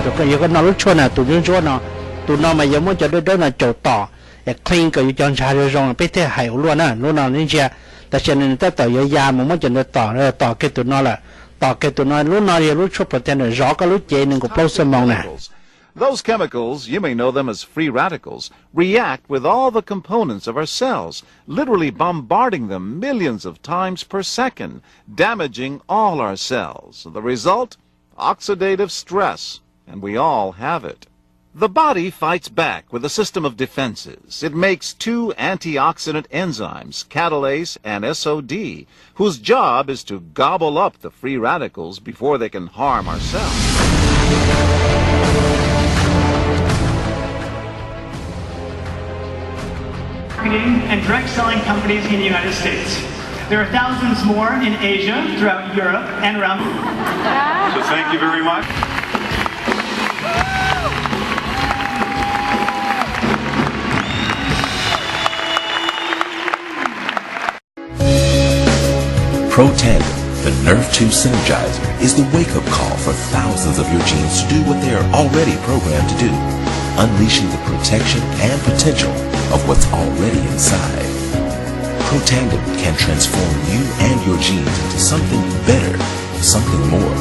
rồi có những cái nó lúc chua nào tụi nó chua nào tụi nó mà giống muốn cho đứa đó là chỗ tỏ clean cái chọn trà rồi rồi biết thế hay luôn á lúc nào nên chưa tại cho nên ta tỏ giờ mà muốn cho nó tỏ cái tụi nó là tỏ cái tụi nó lúc nào thì lúc chua protein rõ cái lúc chế nên cũng bao sớm mong nè. Those chemicals, you may know them as free radicals, react with all the components of our cells, literally bombarding them millions of times per second, damaging all our cells. The result? Oxidative stress, and we all have it. The body fights back with a system of defenses. It makes two antioxidant enzymes, catalase and SOD, whose job is to gobble up the free radicals before they can harm our cells. Marketing and direct selling companies in the United States. There are thousands more in Asia, throughout Europe, and around. So thank you very much. Protandim, the Ntawv synergizer, is the wake-up call for thousands of your genes to do what they are already programmed to do, unleashing the protection and potential of what's already inside. Protandim can transform you and your genes into something better, something more.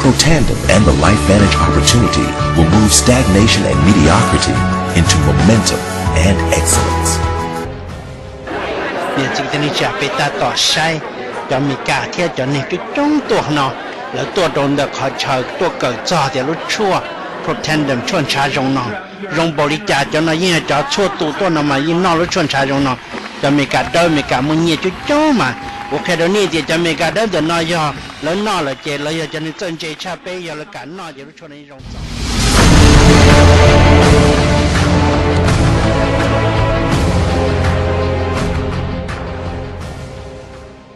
Protandim and the Life Vantage opportunity will move stagnation and mediocrity into momentum and excellence. Nên chúng ta nên trả về ta tỏ sai cho mình cả thế cho nên cái trong tuổi nó là tuổi đầu được họ chờ tuổi cỡ cho thì lúc chua Protandim chọn trà rong nó rong bò đi trả cho nó yên cho chua tụ tuổi nó mà yên nó lúc chọn trà rong nó cho mình cả đôi mình cả muốn nhiều chút chỗ mà ok đó nè thì cho mình cả đôi thì nó do lớn nó là chế là cho nên chân chế cha bé giờ là cả nó thì lúc chọn này rong